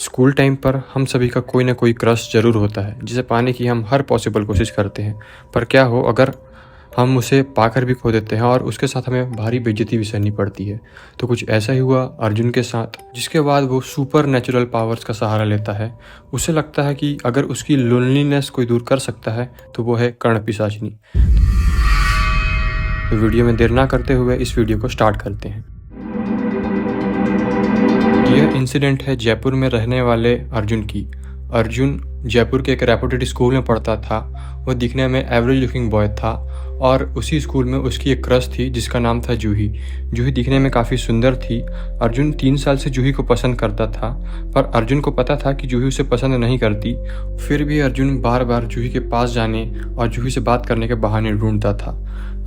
School time पर हम सभी का कोई ना कोई क्रश ज़रूर होता है जिसे पाने की हम हर पॉसिबल कोशिश करते हैं। पर क्या हो अगर हम उसे पाकर भी खो देते हैं और उसके साथ हमें भारी बेइज्जती भी सहनी पड़ती है। तो कुछ ऐसा ही हुआ अर्जुन के साथ, जिसके बाद वो सुपर नेचुरल पावर्स का सहारा लेता है। उसे लगता है कि अगर उसकी लोनलीनेस कोई दूर कर सकता है तो वो है कर्ण पिशाचिनी। तो वीडियो में देर ना करते हुए इस वीडियो को स्टार्ट करते हैं। यह इंसिडेंट है जयपुर में रहने वाले अर्जुन की। अर्जुन जयपुर के एक रेपुटेड स्कूल में पढ़ता था। वह दिखने में एवरेज लुकिंग बॉय था और उसी स्कूल में उसकी एक क्रश थी जिसका नाम था जूही। जूही दिखने में काफ़ी सुंदर थी। अर्जुन 3 साल से जूही को पसंद करता था, पर अर्जुन को पता था कि जूही उसे पसंद नहीं करती। फिर भी अर्जुन बार बार जूही के पास जाने और जूही से बात करने के बहाने ढूंढता था।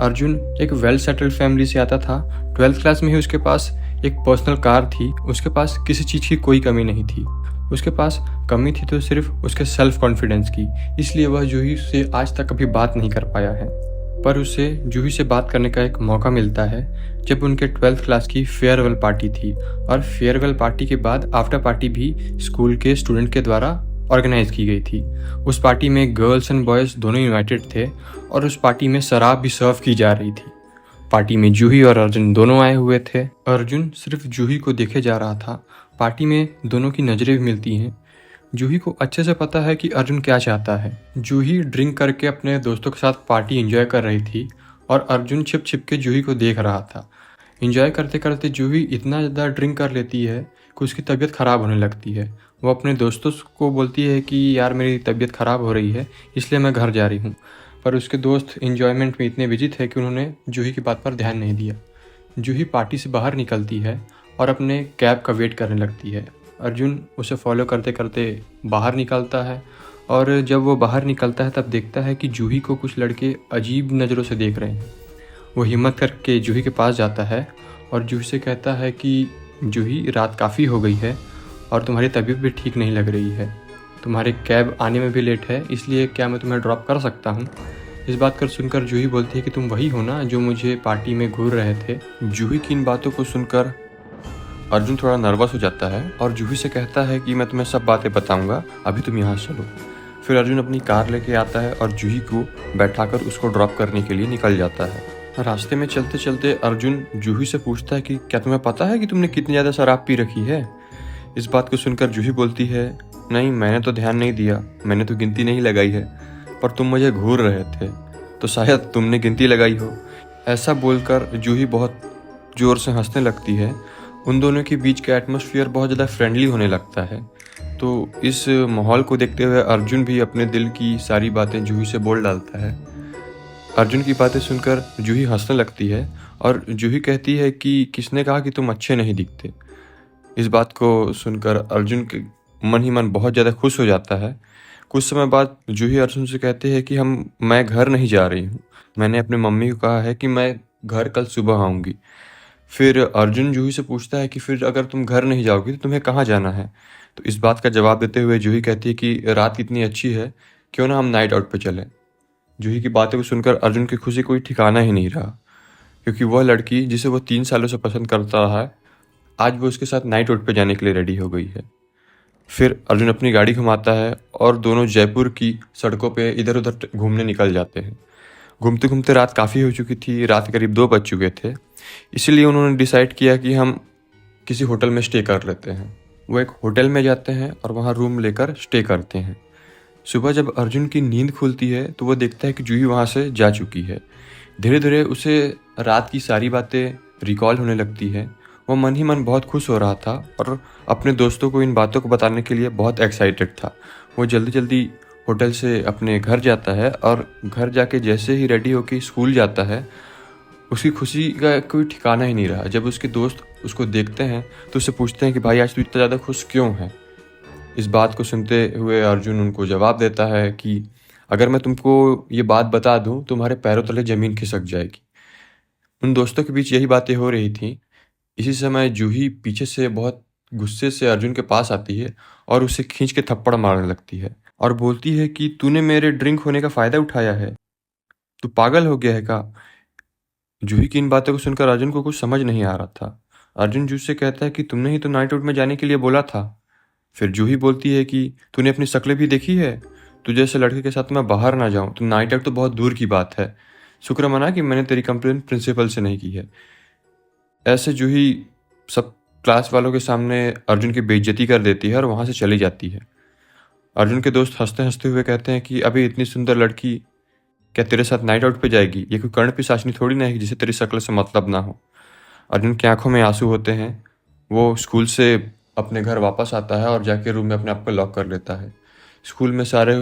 अर्जुन एक वेल सेटल्ड फैमिली से आता था। 12th क्लास में ही उसके पास एक पर्सनल कार थी। उसके पास किसी चीज़ की कोई कमी नहीं थी। उसके पास कमी थी तो सिर्फ उसके सेल्फ कॉन्फिडेंस की, इसलिए वह जूही से आज तक कभी बात नहीं कर पाया है। पर उसे जूही से बात करने का एक मौका मिलता है जब उनके 12th क्लास की फेयरवेल पार्टी थी। और फेयरवेल पार्टी के बाद आफ्टर पार्टी भी स्कूल के स्टूडेंट के द्वारा ऑर्गेनाइज की गई थी। उस पार्टी में गर्ल्स एंड बॉयज़ दोनों इन्वाइटेड थे और उस पार्टी में शराब भी सर्व की जा रही थी। पार्टी में जूही और अर्जुन दोनों आए हुए थे। अर्जुन सिर्फ जूही को देखे जा रहा था। पार्टी में दोनों की नज़रें भी मिलती हैं। जूही को अच्छे से पता है कि अर्जुन क्या चाहता है। जूही ड्रिंक करके अपने दोस्तों के साथ पार्टी एंजॉय कर रही थी और अर्जुन छिप छिप के जूही को देख रहा था। एंजॉय करते करते जूही इतना ज़्यादा ड्रिंक कर लेती है कि उसकी तबीयत ख़राब होने लगती है। वो अपने दोस्तों को बोलती है कि यार मेरी तबीयत ख़राब हो रही है, इसलिए मैं घर जा रही हूँ। पर उसके दोस्त एंजॉयमेंट में इतने बिजी थे कि उन्होंने जूही की बात पर ध्यान नहीं दिया। जूही पार्टी से बाहर निकलती है और अपने कैब का वेट करने लगती है। अर्जुन उसे फॉलो करते करते बाहर निकलता है और जब वो बाहर निकलता है तब देखता है कि जूही को कुछ लड़के अजीब नज़रों से देख रहे हैं। वो हिम्मत करके जूही के पास जाता है और जूही से कहता है कि जूही, रात काफ़ी हो गई है और तुम्हारी तबीयत भी ठीक नहीं लग रही है। तुम्हारे कैब आने में भी लेट है, इसलिए क्या मैं तुम्हें ड्रॉप कर सकता हूँ? इस बात कर सुनकर जूही बोलती है कि तुम वही हो ना जो मुझे पार्टी में घूर रहे थे। जूही की इन बातों को सुनकर अर्जुन थोड़ा नर्वस हो जाता है और जूही से कहता है कि मैं तुम्हें सब बातें बताऊंगा, अभी तुम यहाँ चलो। फिर अर्जुन अपनी कार लेके आता है और जूही को बैठाकर उसको ड्रॉप करने के लिए निकल जाता है। रास्ते में चलते चलते अर्जुन जूही से पूछता है कि क्या तुम्हें पता है कि तुमने कितनी ज़्यादा शराब पी रखी है? इस बात को सुनकर जूही बोलती है, नहीं, मैंने तो ध्यान नहीं दिया, मैंने तो गिनती नहीं लगाई है, पर तुम मुझे घूर रहे थे तो शायद तुमने गिनती लगाई हो। ऐसा बोलकर जूही बहुत ज़ोर से हंसने लगती है। उन दोनों के बीच का एटमॉस्फेयर बहुत ज़्यादा फ्रेंडली होने लगता है। तो इस माहौल को देखते हुए अर्जुन भी अपने दिल की सारी बातें जूही से बोल डालता है। अर्जुन की बातें सुनकर जूही हंसने लगती है और जूही कहती है कि किसने कहा कि तुम अच्छे नहीं दिखते। इस बात को सुनकर अर्जुन के मन ही मन बहुत ज़्यादा खुश हो जाता है। कुछ समय बाद जूही अर्जुन से कहती है कि मैं घर नहीं जा रही हूँ, मैंने अपने मम्मी को कहा है कि मैं घर कल सुबह आऊँगी। फिर अर्जुन जूही से पूछता है कि फिर अगर तुम घर नहीं जाओगी तो तुम्हें कहाँ जाना है? तो इस बात का जवाब देते हुए जूही कहती है कि रात कितनी अच्छी है, क्यों ना हम नाइट आउट पे चलें। जूही की बातों को सुनकर अर्जुन की खुशी कोई ठिकाना ही नहीं रहा, क्योंकि वह लड़की जिसे वो 3 सालों से पसंद करता है, आज वो उसके साथ नाइट आउट पे जाने के लिए रेडी हो गई है। फिर अर्जुन अपनी गाड़ी घुमाता है और दोनों जयपुर की सड़कों पे इधर उधर घूमने निकल जाते हैं। घूमते घूमते रात काफ़ी हो चुकी थी, रात करीब 2 बज चुके थे। इसीलिए उन्होंने डिसाइड किया कि हम किसी होटल में स्टे कर लेते हैं। वो एक होटल में जाते हैं और वहाँ रूम लेकर स्टे करते हैं। सुबह जब अर्जुन की नींद खुलती है तो वो देखता है कि जूही वहाँ से जा चुकी है। धीरे धीरे उसे रात की सारी बातें रिकॉल होने लगती है। वो मन ही मन बहुत खुश हो रहा था और अपने दोस्तों को इन बातों को बताने के लिए बहुत एक्साइटेड था। वो जल्दी जल्दी होटल से अपने घर जाता है और घर जाके जैसे ही रेडी होकर स्कूल जाता है, उसकी खुशी का कोई ठिकाना ही नहीं रहा। जब उसके दोस्त उसको देखते हैं तो उससे पूछते हैं कि भाई आज तू इतना ज़्यादा खुश क्यों है? इस बात को सुनते हुए अर्जुन उनको जवाब देता है कि अगर मैं तुमको ये बात बता दूं तुम्हारे पैरों तले ज़मीन खिसक जाएगी। उन दोस्तों के बीच यही बातें हो रही थी। इसी समय जूही पीछे से बहुत गुस्से से अर्जुन के पास आती है और उसे खींच के थप्पड़ मारने लगती है और बोलती है कि तूने मेरे ड्रिंक होने का फ़ायदा उठाया है, तू पागल हो गया है क्या? जूही की इन बातों को सुनकर अर्जुन को कुछ समझ नहीं आ रहा था। अर्जुन जूही से कहता है कि तुमने ही तो नाइट आउट में जाने के लिए बोला था, फिर जूही बोलती है कि तूने अपनी शक्ल भी देखी है, तुझे ऐसे लड़के के साथ मैं बाहर ना जाऊं, तो नाइट आउट तो बहुत दूर की बात है। शुक्र मना कि मैंने तेरी कंप्लेन प्रिंसिपल से नहीं की है। ऐसे जूही सब क्लास वालों के सामने अर्जुन की बेइज्जती कर देती है और वहाँ से चली जाती है। अर्जुन के दोस्त हंसते हंसते हुए कहते हैं कि अभी इतनी सुंदर लड़की क्या तेरे साथ नाइट आउट पे जाएगी? ये कोई कर्ण पिशाचनी थोड़ी ना है जिसे तेरी शक्ल से मतलब ना हो। अर्जुन की आंखों में आंसू होते हैं। वो स्कूल से अपने घर वापस आता है और जाके रूम में अपने आप को लॉक कर लेता है। स्कूल में सारे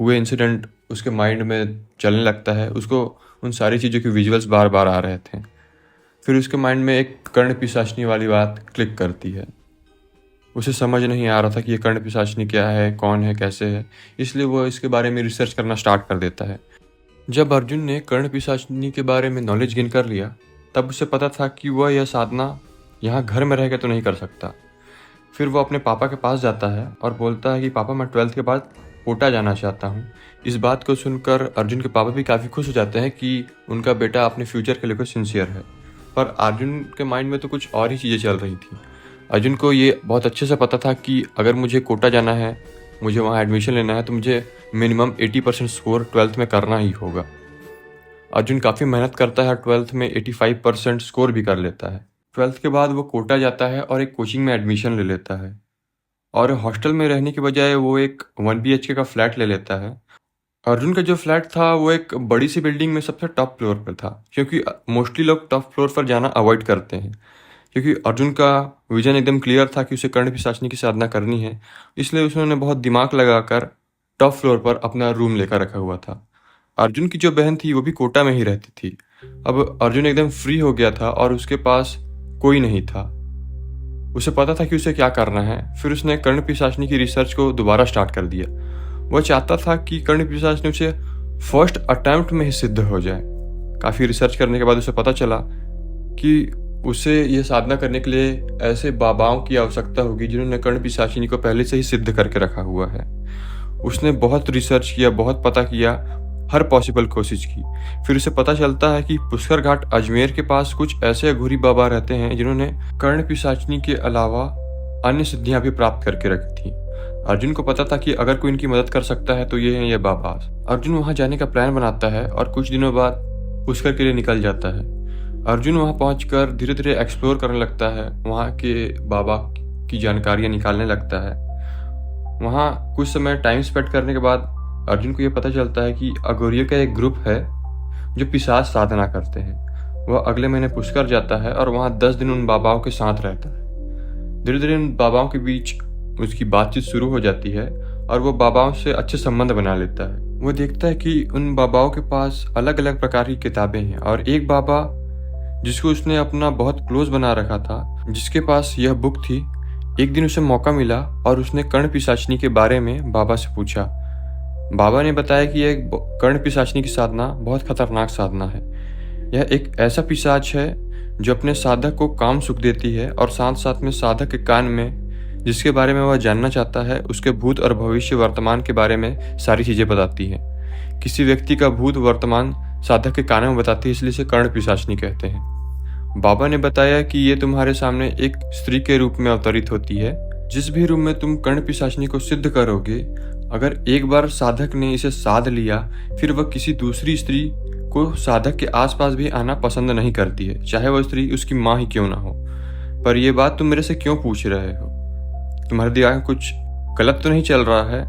हुए इंसिडेंट उसके माइंड में चलने लगता है। उसको उन सारी चीज़ों की विजुअल्स बार बार आ रहे थे। फिर उसके माइंड में एक कर्ण पिशाचनी वाली बात क्लिक करती है। उसे समझ नहीं आ रहा था कि ये कर्ण पिशाचनी क्या है, कौन है, कैसे है, इसलिए वो इसके बारे में रिसर्च करना स्टार्ट कर देता है। जब अर्जुन ने कर्ण पिशाचनी के बारे में नॉलेज गेन कर लिया, तब उसे पता था कि वह यह साधना यहाँ घर में रह के तो नहीं कर सकता। फिर वो अपने पापा के पास जाता है और बोलता है कि पापा, मैं 12th के बाद कोटा जाना चाहता हूँ। इस बात को सुनकर अर्जुन के पापा भी काफ़ी खुश हो जाते हैं कि उनका बेटा अपने फ्यूचर के लेकर सिंसियर है। पर अर्जुन के माइंड में तो कुछ और ही चीज़ें चल रही थी। अर्जुन को ये बहुत अच्छे से पता था कि अगर मुझे कोटा जाना है, मुझे वहाँ एडमिशन लेना है, तो मुझे मिनिमम 80% स्कोर 12th में करना ही होगा। अर्जुन काफ़ी मेहनत करता है, 12th में 85% स्कोर भी कर लेता है। 12th के बाद वो कोटा जाता है और एक कोचिंग में एडमिशन ले लेता है और हॉस्टल में रहने के बजाय वो एक 1 BHK का फ्लैट ले लेता है। अर्जुन का जो फ्लैट था वो एक बड़ी सी बिल्डिंग में सबसे टॉप फ्लोर पर था, क्योंकि मोस्टली लोग टॉप फ्लोर पर जाना अवॉइड करते हैं। क्योंकि अर्जुन का विजन एकदम क्लियर था कि उसे कर्ण पिशाचनी की साधना करनी है, इसलिए उसने बहुत दिमाग लगाकर टॉप फ्लोर पर अपना रूम लेकर रखा हुआ था। अर्जुन की जो बहन थी वो भी कोटा में ही रहती थी। अब अर्जुन एकदम फ्री हो गया था और उसके पास कोई नहीं था। उसे पता था कि उसे क्या करना है। फिर उसने कर्ण पिशाचनी की रिसर्च को दोबारा स्टार्ट कर दिया। वह चाहता था कि कर्ण पिशाचनी उसे फर्स्ट अटेम्प्ट में ही सिद्ध हो जाए। काफ़ी रिसर्च करने के बाद उसे पता चला कि उसे यह साधना करने के लिए ऐसे बाबाओं की आवश्यकता होगी जिन्होंने कर्ण पिशाचिनी को पहले से ही सिद्ध करके रखा हुआ है। उसने बहुत रिसर्च किया, बहुत पता किया, हर पॉसिबल कोशिश की। फिर उसे पता चलता है कि पुष्कर घाट अजमेर के पास कुछ ऐसे अघोरी बाबा रहते हैं जिन्होंने कर्ण पिशाचिनी के अलावा अन्य सिद्धियां भी प्राप्त करके रखी थी। अर्जुन को पता था कि अगर कोई इनकी मदद कर सकता है तो ये हैं ये बाबा। अर्जुन वहां जाने का प्लान बनाता है और कुछ दिनों बाद पुष्कर के लिए निकल जाता है। अर्जुन वहां पहुंचकर धीरे धीरे एक्सप्लोर करने लगता है, वहां के बाबा की जानकारियां निकालने लगता है। वहां कुछ समय टाइम स्पेंड करने के बाद अर्जुन को यह पता चलता है कि अघोरियों का एक ग्रुप है जो पिशाच साधना करते हैं। वह अगले महीने पुष्कर जाता है और वहां 10 दिन उन बाबाओं के साथ रहता है। धीरे धीरे उन बाबाओं के बीच उसकी बातचीत शुरू हो जाती है और वो बाबाओं से अच्छे संबंध बना लेता है। वो देखता है कि उन बाबाओं के पास अलग अलग प्रकार की किताबें हैं और एक बाबा जिसको उसने अपना बहुत क्लोज बना रखा था, जिसके पास यह बुक थी, एक दिन उसे मौका मिला और उसने कर्ण पिशाचनी के बारे में बाबा से पूछा। बाबा ने बताया कि यह कर्ण पिशाचनी की साधना बहुत खतरनाक साधना है। यह एक ऐसा पिशाच है जो अपने साधक को काम सुख देती है और साथ साथ में साधक के कान में जिसके बारे में वह जानना चाहता है उसके भूत और भविष्य वर्तमान के बारे में सारी चीजें बताती है। किसी व्यक्ति का भूत वर्तमान साधक के कानों में बताती है, इसलिए इसे कर्ण पिशाचनी कहते हैं। बाबा ने बताया कि ये तुम्हारे सामने एक स्त्री के रूप में अवतरित होती है। जिस भी रूप में तुम कर्ण पिशाचनी को सिद्ध करोगे, अगर एक बार साधक ने इसे साध लिया, फिर वह किसी दूसरी स्त्री को साधक के आसपास भी आना पसंद नहीं करती है, चाहे वह स्त्री उसकी माँ ही क्यों ना हो। पर यह बात तुम मेरे से क्यों पूछ रहे हो? तुम्हारे दिमाग में कुछ गलत तो नहीं चल रहा है?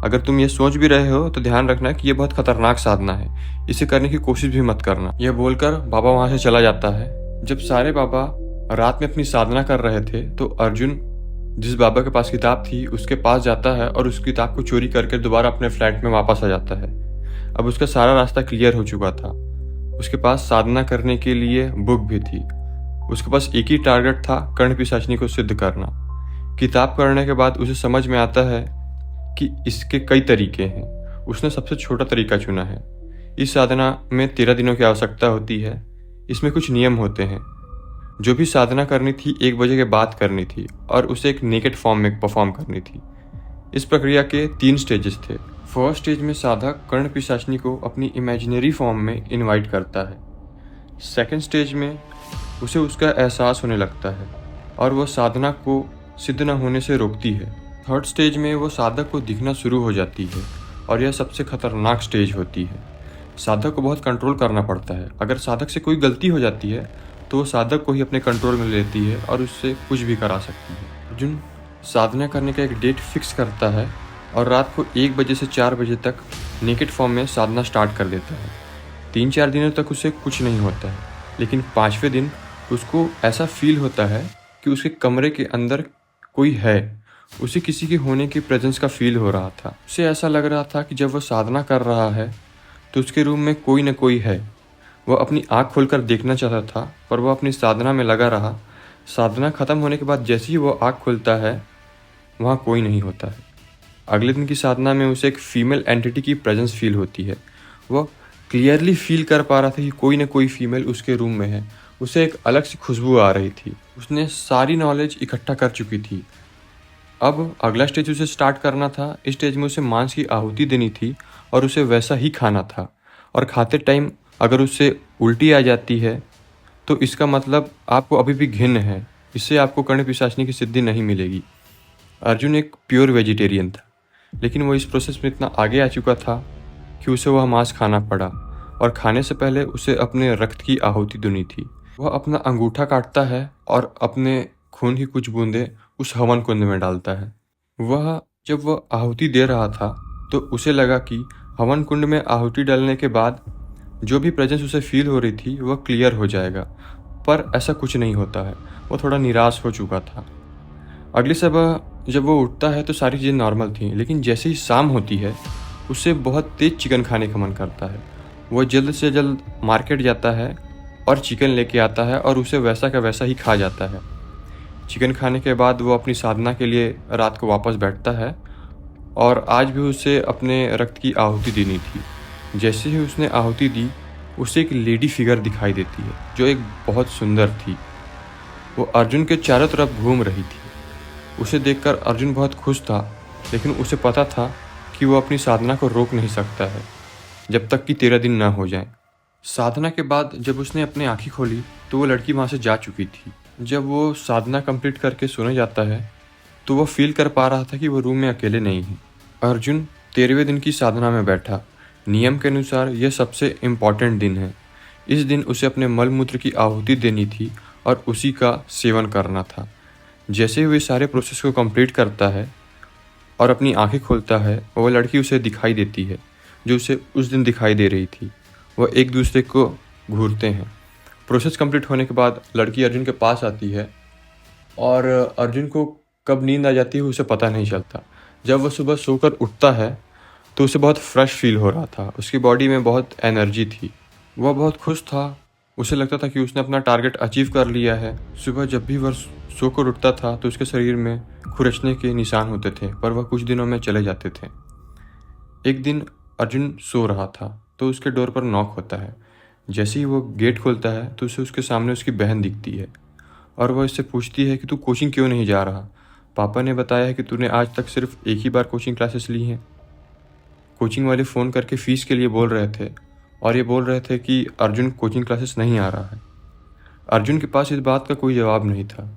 अगर तुम ये सोच भी रहे हो तो ध्यान रखना कि यह बहुत खतरनाक साधना है, इसे करने की कोशिश भी मत करना। यह बोलकर बाबा वहां से चला जाता है। जब सारे बाबा रात में अपनी साधना कर रहे थे तो अर्जुन जिस बाबा के पास किताब थी उसके पास जाता है और उस किताब को चोरी करके दोबारा अपने फ्लैट में वापस आ जाता है। अब उसका सारा रास्ता क्लियर हो चुका था। उसके पास साधना करने के लिए बुक भी थी। उसके पास एक ही टारगेट था, कर्ण पिशाचनी को सिद्ध करना। किताब पढ़ने के बाद उसे समझ में आता है कि इसके कई तरीके हैं। उसने सबसे छोटा तरीका चुना है। इस साधना में 13 दिनों की आवश्यकता होती है। इसमें कुछ नियम होते हैं। जो भी साधना करनी थी 1 बजे के बाद करनी थी और उसे एक नेकेड फॉर्म में परफॉर्म करनी थी। इस प्रक्रिया के 3 स्टेजेस थे। फर्स्ट स्टेज में साधक कर्ण पिशाचनी को अपनी इमेजिनरी फॉर्म में इनवाइट करता है। सेकंड स्टेज में उसे उसका एहसास होने लगता है और वह साधना को सिद्ध न होने से रोकती है। थर्ड स्टेज में वो साधक को दिखना शुरू हो जाती है और यह सबसे खतरनाक स्टेज होती है। साधक को बहुत कंट्रोल करना पड़ता है। अगर साधक से कोई गलती हो जाती है तो वो साधक को ही अपने कंट्रोल में लेती है और उससे कुछ भी करा सकती है। अर्जुन साधना करने का एक डेट फिक्स करता है और रात को 1 बजे से 4 बजे तक नेकेड फॉर्म में साधना स्टार्ट कर देता है। 3-4 दिनों तक उसे कुछ नहीं होता है, लेकिन 5वें दिन उसको ऐसा फील होता है कि उसके कमरे के अंदर कोई है। उसे किसी के होने की प्रेजेंस का फील हो रहा था। उसे ऐसा लग रहा था कि जब वह साधना कर रहा है तो उसके रूम में कोई न कोई है। वह अपनी आँख खोलकर देखना चाहता था, पर वह अपनी साधना में लगा रहा। साधना खत्म होने के बाद जैसे ही वह आँख खोलता है वहाँ कोई नहीं होता है। अगले दिन की साधना में उसे एक फीमेल एंटिटी की प्रेजेंस फील होती है। वह क्लियरली फील कर पा रहा था कि कोई न कोई फीमेल उसके रूम में है। उसे एक अलग सी खुशबू आ रही थी। उसने सारी नॉलेज इकट्ठा कर चुकी थी। अब अगला स्टेज उसे स्टार्ट करना था। इस स्टेज में उसे मांस की आहुति देनी थी और उसे वैसा ही खाना था। और खाते टाइम अगर उससे उल्टी आ जाती है तो इसका मतलब आपको अभी भी घिन है। इससे आपको कर्ण पिशाचनी की सिद्धि नहीं मिलेगी। अर्जुन एक प्योर वेजिटेरियन था, लेकिन वो इस प्रोसेस में इतना आगे आ चुका था कि उसे वह मांस खाना पड़ा और खाने से पहले उसे अपने रक्त की आहुति देनी थी। वह अपना अंगूठा काटता है और अपने खून की कुछ बूंदें उस हवन कुंड में डालता है। जब वह आहुति दे रहा था तो उसे लगा कि हवन कुंड में आहुति डालने के बाद जो भी प्रेजेंस उसे फील हो रही थी वह क्लियर हो जाएगा, पर ऐसा कुछ नहीं होता है। वो थोड़ा निराश हो चुका था। अगली सुबह जब वो उठता है तो सारी चीज़ें नॉर्मल थी, लेकिन जैसे ही शाम होती है उससे बहुत तेज चिकन खाने का मन करता है। वो जल्द से जल्द मार्केट जाता है और चिकन लेके आता है और उसे वैसा का वैसा ही खा जाता है। चिकन खाने के बाद वो अपनी साधना के लिए रात को वापस बैठता है और आज भी उसे अपने रक्त की आहुति देनी थी। जैसे ही उसने आहुति दी उसे एक लेडी फिगर दिखाई देती है जो एक बहुत सुंदर थी। वो अर्जुन के चारों तरफ घूम रही थी। उसे देखकर अर्जुन बहुत खुश था, लेकिन उसे पता था कि वो अपनी साधना को रोक नहीं सकता है जब तक कि 13 दिन ना हो जाए। साधना के बाद जब उसने अपनी आँखें खोली तो वो लड़की वहाँ से जा चुकी थी। जब वो साधना कंप्लीट करके सोने जाता है तो वो फील कर पा रहा था कि वो रूम में अकेले नहीं है। अर्जुन 13वें दिन की साधना में बैठा। नियम के अनुसार यह सबसे इम्पॉर्टेंट दिन है। इस दिन उसे अपने मल मूत्र की आहुति देनी थी और उसी का सेवन करना था। जैसे ही वे सारे प्रोसेस को कंप्लीट करता है और अपनी आंखें खोलता है, वो लड़की उसे दिखाई देती है जो उसे उस दिन दिखाई दे रही थी। वह एक दूसरे को घूरते हैं। प्रोसेस कंप्लीट होने के बाद लड़की अर्जुन के पास आती है और अर्जुन को कब नींद आ जाती है उसे पता नहीं चलता। जब वह सुबह सोकर उठता है तो उसे बहुत फ्रेश फील हो रहा था। उसकी बॉडी में बहुत एनर्जी थी। वह बहुत खुश था। उसे लगता था कि उसने अपना टारगेट अचीव कर लिया है। सुबह जब भी वह सोकर उठता था तो उसके शरीर में खुरचने के निशान होते थे, पर वह कुछ दिनों में चले जाते थे। एक दिन अर्जुन सो रहा था तो उसके डोर पर नॉक होता है। जैसे ही वो गेट खोलता है तो उसे उसके सामने उसकी बहन दिखती है और वह इससे पूछती है कि तू कोचिंग क्यों नहीं जा रहा? पापा ने बताया है कि तूने आज तक सिर्फ एक ही बार कोचिंग क्लासेस ली हैं। कोचिंग वाले फ़ोन करके फ़ीस के लिए बोल रहे थे और ये बोल रहे थे कि अर्जुन कोचिंग क्लासेस नहीं आ रहा है। अर्जुन के पास इस बात का कोई जवाब नहीं था।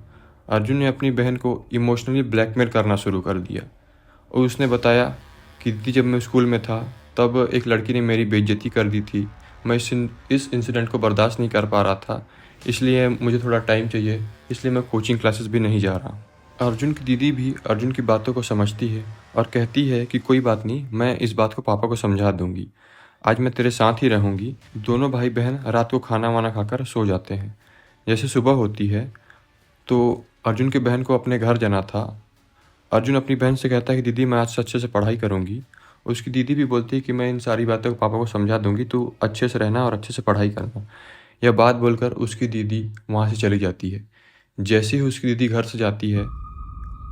अर्जुन ने अपनी बहन को इमोशनली ब्लैकमेल करना शुरू कर दिया और उसने बताया कि दीदी जब मैं स्कूल में था तब एक लड़की ने मेरी बेइज्जती कर दी थी। मैं इस इंसिडेंट को बर्दाश्त नहीं कर पा रहा था, इसलिए मुझे थोड़ा टाइम चाहिए, इसलिए मैं कोचिंग क्लासेस भी नहीं जा रहा। अर्जुन की दीदी भी अर्जुन की बातों को समझती है और कहती है कि कोई बात नहीं, मैं इस बात को पापा को समझा दूंगी। आज मैं तेरे साथ ही रहूंगी। दोनों भाई बहन रात को खाना वाना खाकर सो जाते हैं। जैसे सुबह होती है तो अर्जुन की बहन को अपने घर जाना था। अर्जुन अपनी बहन से कहता है कि दीदी मैं आज से अच्छे से पढ़ाई करूंगी। उसकी दीदी भी बोलती है कि मैं इन सारी बातों को पापा को समझा दूंगी, तू अच्छे से रहना और अच्छे से पढ़ाई करना। यह बात बोलकर उसकी दीदी वहाँ से चली जाती है। जैसे ही उसकी दीदी घर से जाती है,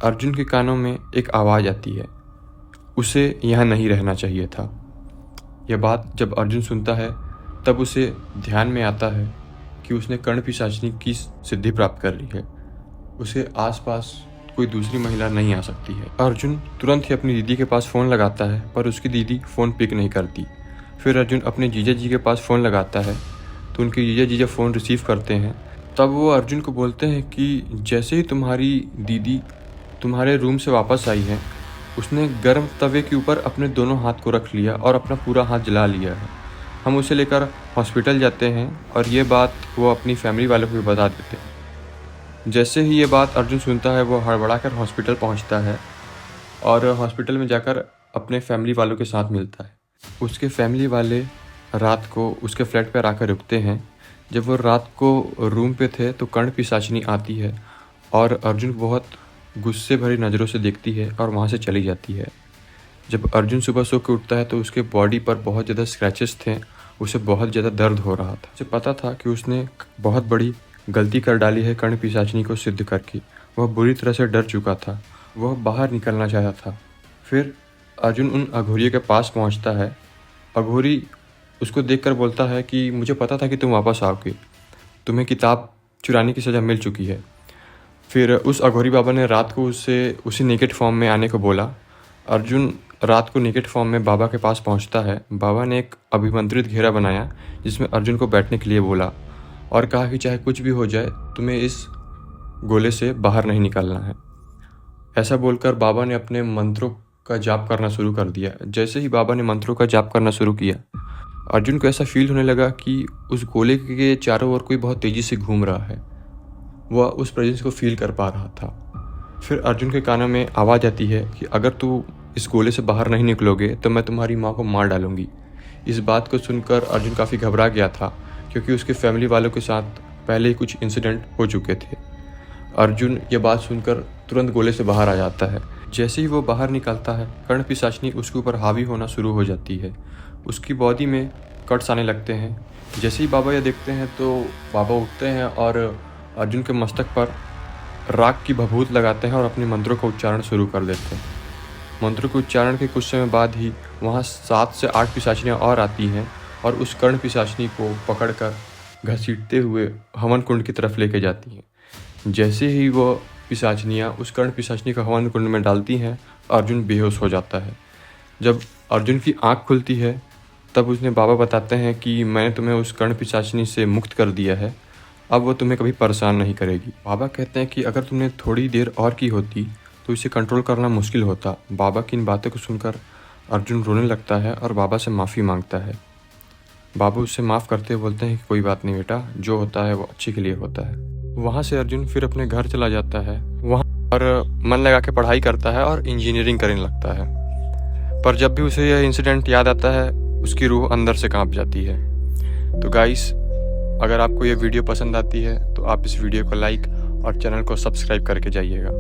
अर्जुन के कानों में एक आवाज़ आती है, उसे यहाँ नहीं रहना चाहिए था। यह बात जब अर्जुन सुनता है तब उसे ध्यान में आता है कि उसने कर्ण पिशाचिनी की सिद्धि प्राप्त कर ली है। उसे आसपास कोई दूसरी महिला नहीं आ सकती है। अर्जुन तुरंत ही अपनी दीदी के पास फ़ोन लगाता है, पर उसकी दीदी फ़ोन पिक नहीं करती। फिर अर्जुन अपने जीजा जी के पास फ़ोन लगाता है तो उनके जीजा फ़ोन रिसीव करते हैं। तब वो अर्जुन को बोलते हैं कि जैसे ही तुम्हारी दीदी तुम्हारे रूम से वापस आई हैं, उसने गर्म तवे के ऊपर अपने दोनों हाथ को रख लिया और अपना पूरा हाथ जला लिया है। हम उसे लेकर हॉस्पिटल जाते हैं और ये बात वो अपनी फैमिली वालों को भी बता देते हैं। जैसे ही ये बात अर्जुन सुनता है, वो हड़बड़ाकर हॉस्पिटल पहुंचता है और हॉस्पिटल में जाकर अपने फैमिली वालों के साथ मिलता है। उसके फैमिली वाले रात को उसके फ्लैट पर आकर रुकते हैं। जब वो रात को रूम पे थे तो कर्ण पिशाचिनी आती है और अर्जुन को बहुत गुस्से भरी नज़रों से देखती है और वहाँ से चली जाती है। जब अर्जुन सुबह सो के उठता है तो उसके बॉडी पर बहुत ज़्यादा स्क्रैचेस थे, उसे बहुत ज़्यादा दर्द हो रहा था। उसे पता था कि उसने बहुत बड़ी गलती कर डाली है कर्ण पिशाचिनी को सिद्ध करके। वह बुरी तरह से डर चुका था, वह बाहर निकलना चाहता था। फिर अर्जुन उन अघोरियों के पास पहुंचता है। अघोरी उसको देखकर बोलता है कि मुझे पता था कि तुम वापस आओगे, तुम्हें किताब चुराने की सज़ा मिल चुकी है। फिर उस अघोरी बाबा ने रात को उससे उसी नेकेड फॉर्म में आने को बोला। अर्जुन रात को नेकेड फॉर्म में बाबा के पास पहुंचता है। बाबा ने एक अभिमंत्रित घेरा बनाया जिसमें अर्जुन को बैठने के लिए बोला और कहा कि चाहे कुछ भी हो जाए, तुम्हें इस गोले से बाहर नहीं निकलना है। ऐसा बोलकर बाबा ने अपने मंत्रों का जाप करना शुरू कर दिया। जैसे ही बाबा ने मंत्रों का जाप करना शुरू किया, अर्जुन को ऐसा फील होने लगा कि उस गोले के चारों ओर कोई बहुत तेज़ी से घूम रहा है। वह उस प्रेजेंस को फील कर पा रहा था। फिर अर्जुन के कानों में आवाज़ आती है कि अगर तू इस गोले से बाहर नहीं निकलोगे तो मैं तुम्हारी माँ को मार डालूंगी। इस बात को सुनकर अर्जुन काफ़ी घबरा गया था, क्योंकि उसके फैमिली वालों के साथ पहले ही कुछ इंसिडेंट हो चुके थे। अर्जुन ये बात सुनकर तुरंत गोले से बाहर आ जाता है। जैसे ही वो बाहर निकलता है, कर्ण पिशाचिनी उसके ऊपर हावी होना शुरू हो जाती है। उसकी बॉडी में कट्स आने लगते हैं। जैसे ही बाबा ये देखते हैं तो बाबा उठते हैं और अर्जुन के मस्तक पर राख की भभूत लगाते हैं और अपने मंत्रों का उच्चारण शुरू कर देते हैं। मंत्रों के उच्चारण के कुछ समय बाद ही वहाँ 7 से 8 पिशाचिनियाँ और आती हैं और उस कर्ण पिशाचिनी को पकड़कर घसीटते हुए हवन कुंड की तरफ लेके जाती हैं। जैसे ही वो पिशाचिनियाँ उस कर्ण पिशाचिनी को हवन कुंड में डालती हैं, अर्जुन बेहोश हो जाता है। जब अर्जुन की आँख खुलती है तब उसने बाबा बताते हैं कि मैंने तुम्हें उस कर्ण पिशाचिनी से मुक्त कर दिया है, अब वो तुम्हें कभी परेशान नहीं करेगी। बाबा कहते हैं कि अगर तुमने थोड़ी देर और की होती तो इसे कंट्रोल करना मुश्किल होता। बाबा की इन बातों को सुनकर अर्जुन रोने लगता है और बाबा से माफ़ी मांगता है। बाबा उससे माफ़ करते हुए बोलते हैं कि कोई बात नहीं बेटा, जो होता है वो अच्छे के लिए होता है। वहाँ से अर्जुन फिर अपने घर चला जाता है। वहाँ पर मन लगा के पढ़ाई करता है और इंजीनियरिंग करने लगता है। पर जब भी उसे यह इंसिडेंट याद आता है, उसकी रूह अंदर से कांप जाती है। तो गाइस, अगर आपको ये वीडियो पसंद आती है तो आप इस वीडियो को लाइक और चैनल को सब्सक्राइब करके जाइएगा।